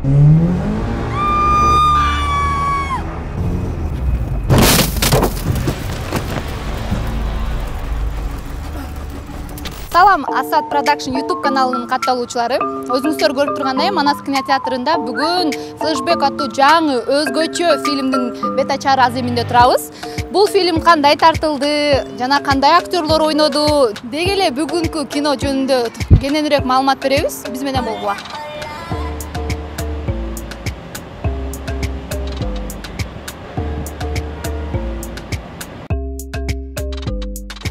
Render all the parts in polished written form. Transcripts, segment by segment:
Салам, Асад Production YouTube каналынын катталуучулары. Өзүңүздөр көрүп тургандай, Манас кинотеатрында бүгүн Flashback аттуу жаңы өзгөчө фильмдин бет ачар аземинде турабыз. Бул фильм кандай тартылды, жана кандай актерлор ойноду, деги эле бүгүнкү кино жөнүндө кененирээк маалымат беребиз. Биз менен болгула.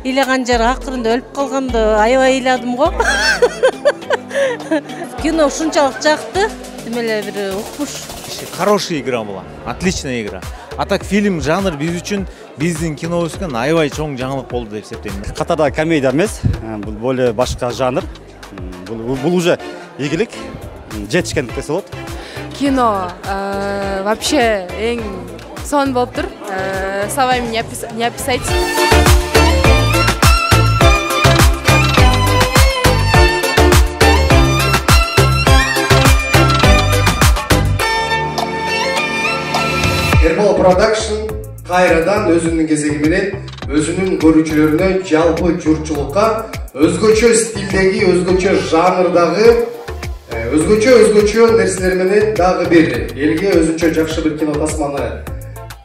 Илеген жар акырында өлүп калганды аябай ыйладым го. Кино ушунчалык жакты, демеле бир укмуш. Хорошая игра была, отличная игра. А так фильм, жанр биз үчүн биздин кинобуз үчүн аябай чоң жаңылык болду деп эсептейм. Катарда комедия эмес, бул более башка жанр. Бул уже ийгилик, жетишкендик десе болот. Кино вообще эң сон болуп тур. Словами не описать. Ermol Production кайрадан өзүнүн кезеги менен өзүнүн көрүүчүлөрүнө жалпы журтчулукка өзгөчө стилдеги, өзгөчө жанрдагы, өзгөчө нерселер менен дагы бир элге өзүнчө жакшы бир кино тасманы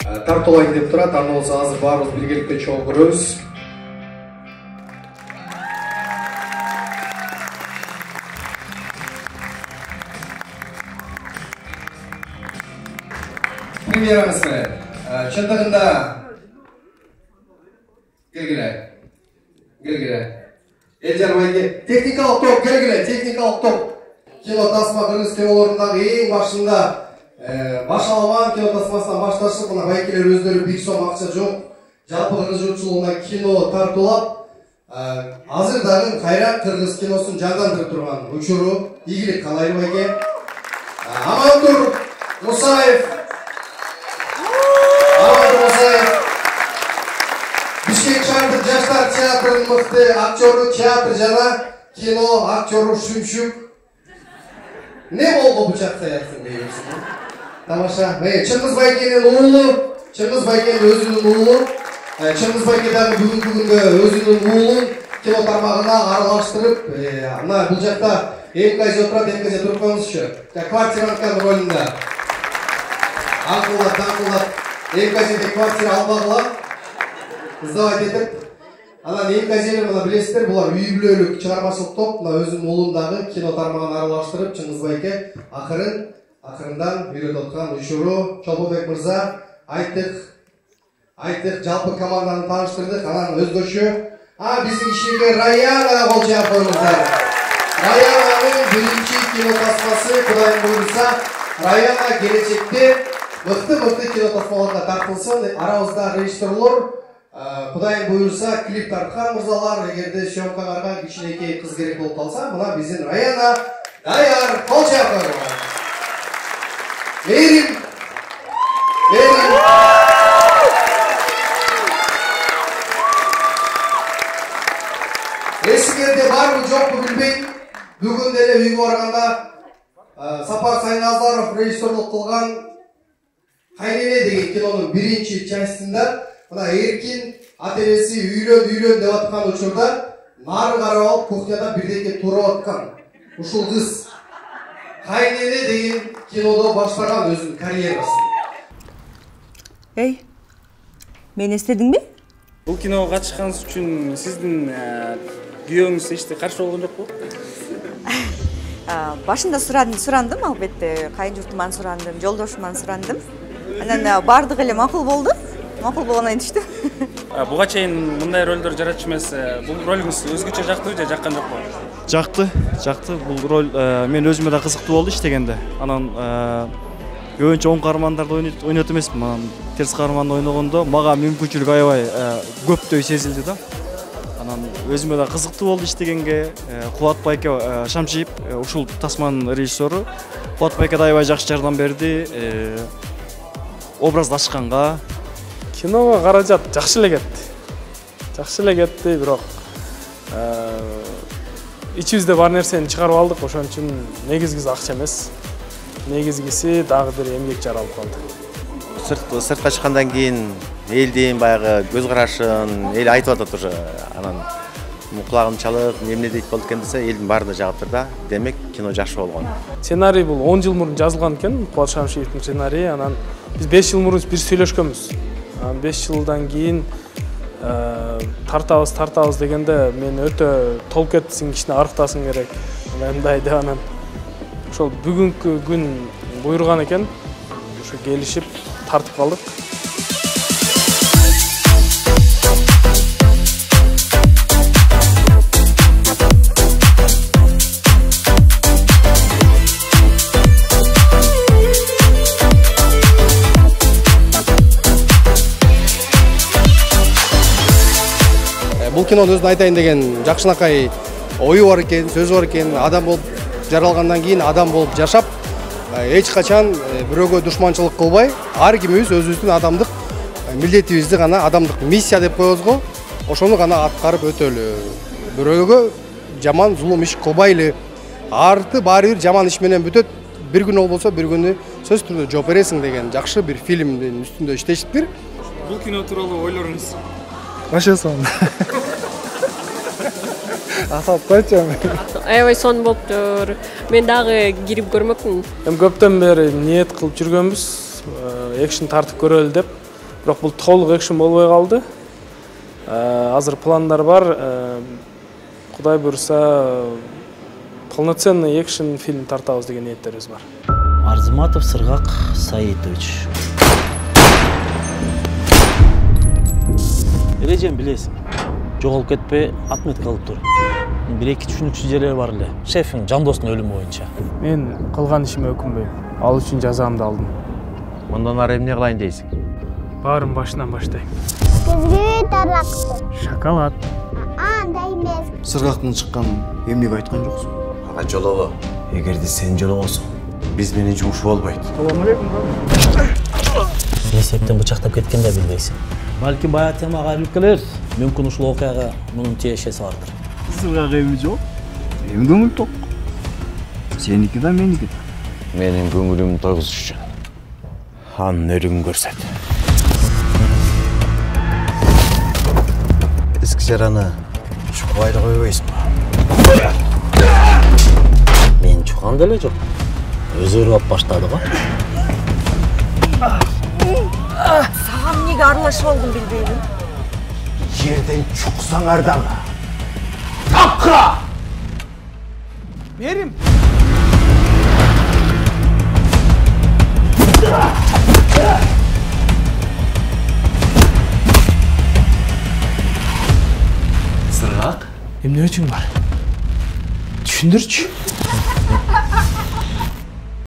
тартуулайт деп турат. Аны болсо азыр баарыбыз биргеликте чогуу көрөбүз. Премьерамыз менен чындыгында келгиле Элжар байге техникалык топ келгиле, техникалык топ. Кино тасма кыргыз кинолорундагы эң башында башаламан кино тасмасынан башташып, мына байкелер өздөрү бир сом акча жок, жалпы кыргыз журтчулугуна кино тартуулап, азыр дагы кайра кыргыз киносун жандандырып турган учуру ийгилик каалайбы байке. Амантур Мусаев, Бишкек шаардык жаштар театрынын мыкты актеру, театр жана кино актеру Шүмшүк. Не болду бычак саятсың дейбизби? Тамаша. Чыңгыз байкенин уулу, Чыңгыз байкенин өзүнүн уулу, Чыңгыз байке дагы бүгүнкү күндө өзүнүн уулун кино тармагына аралаштырып, мына бул жакта МКЗ отурат, МКЗ туруп коюңузчу. Квартирантканын ролунда. Аңкылдап, МКЗде квартира албагыла. Издавать етіп, анан МКЗлер мына билесиздер, булар үй бүлөлүк чыгармачылык топ, мына өзүнүн уулундагы кино тармагына аралаштырып, Чыңгыз байке акырындан үйрөтүп аткан учуру. Чолбобек мырза, айттык, жалпы команданы тааныштырдык, анан өзгөчө биздин ишиге Раяна кол жаап коюңуздар. Раянанын биринчи кино тасмасы, Кудайым буйруса, Раяна келечекте мыкты кино тасмаларга тартылсын. Арабызда режиссерлор, Кудайым буйруса, клип тарткан мырзалар, эгерде съемкаларга кичинекей кыз керек болуп калса, мына биздин Раяна даяр, кол жаап коюңуздар. Мээрим. Эсигерде барбы жокпу билбейм. Бүгүн деле үйгө барганда Сапар Сайназаров режиссерлук кылган Кайнене деген кинонун биринчи частында мына Эркин ата-энеси үйлөн деп аткан учурда нары карап алып кухняда бирдеке туруп аткан ушул кыз Кайнене деген кинодо баштаган өзүнүн карьерасын. Эй, мени эстедиңби? Бул киного катышканыңыз үчүн сиздин күйөөңүз эчте каршы болгон жокпу? Башында сурандым, албетте, кайын журтуман сурандым, жолдошуман сурандым. Анан бардыгы эле макул болду. Макул болгондон түштү. Буга чейин мындай ролдор жаратчу эмес. Бул ролуңуз өзгөчө жактыбы же жаккан жокпу? Жакты. Бул роль мен өзүмө да кызыктуу болду иштегенде. Анан көбүнчө оң каармандарды ойнот эмесмин. Анан терс каарманды ойногондо мага мүмкүнчүлүк аябай көптөй сезилди да. Анан өзүмө да кызыктуу болду иштегенге. Кубат байке Шамшиев, ушул тасманын режиссеру. Кубат байке да аябай жакшы жардам берди. Образдашканга. Киного каражат жакшы эле кетти, бирок ичибизде бар нерсени чыгарып алдык, ошон үчүн негизгиси акча эмес. негизгиси дагы бир эмгек жаралып калды. Сыртқа шыққандан кейін елден баяғы көз қарашын ел айтып атат уже анан құлағым чалып эмне дейт болду экен десе элдин баары да жагып тур да. Демек кино жакшы болгон. Сценарий бул 10 жыл мурун жазылган экен, Кубат Шамшиевдин сценарийи. Анан биз 5 жыл мурун бир сүйлөшкөнбүз. 5 жылдан кийин тартабыз дегенде мен өтө толуп кетсиң, кичине арыктасың керек. Мындай деп анан ошол бүгүнкү күн буйруган экен. Ошо келишип тартып калдык. Бұл киноны өзін айтайын деген жақшынақай ойы бар екен, сөзі бар екен, адам болып жаралғандан кейін адам болып жашап, эч качан бирөөгө душманчылык кылбай, ар кимибиз өзүбүздүн адамдык милдетибизди гана адамдык миссия деп коебуз го, ошону гана аткарып өтөлү. Бирөөгө жаман зулум иш кылбайлы. Арты баары бир жаман иш менен бүтөт. Бир күн болбосо бир күнү сөз түрдө жооп бересиң деген жакшы бир фильмдин үстүндө иштешиптир. Бул кино тууралуу ойлоруңуз? Башасын. Асап койчу. Аябай сон болуптур. Мен дагы кирип көрмөкмүн. Көптөн бери ниет кылып жүргөнбүз, экшн тартып көрөлү деп. Бирок бул толук экшн болбой калды. Азыр пландар бар. Кудай буйруса, полноценный экшн фильм тартабыз деген ниеттерибиз бар. Арзыматов Сыргак Саитович. Эрежем билесиң. Жоголуп кетпей отметка алып тур. Бир-эки түшүнүксүз жерлер бар эле. Шефиң Жандостун өлүмү боюнча. Мен кылган ишиме өкүнбөйм. Ал үчүн жазамды алдым. Мындан ары эмне кылайын дейсиң? Баарын башынан баштайм. Сизге таракты. Шоколад. Андай эмес. Сыргактын чыккан эмнеге айткан жоксуң? Ага жолобо. Эгерде сен жолобосуң, биз менен жумуш болбойт. Салам алейкум. Эсептен бычактап кеткен да билбейсиң. Балки бая темага айрылып келер. Мүмкүн ушул окуяга мунун тиешеси бардыр. Сыргак эми жок. Эми көңүл ток. Сеники да меники да. Менин көңүлүм тойгузуш үчүн анын өлүмүн көрсөт. Эски жараны чукпайды койбойсуңбу? Мен чуккан деле жок. Өзү ырып баштады го. Саған неге аралашып алдым билбеймін. Жерден чуксаңар дагы. Тапкыра! Берим. Сыргак? Эмне өчүң бар? Түшүндүрчү.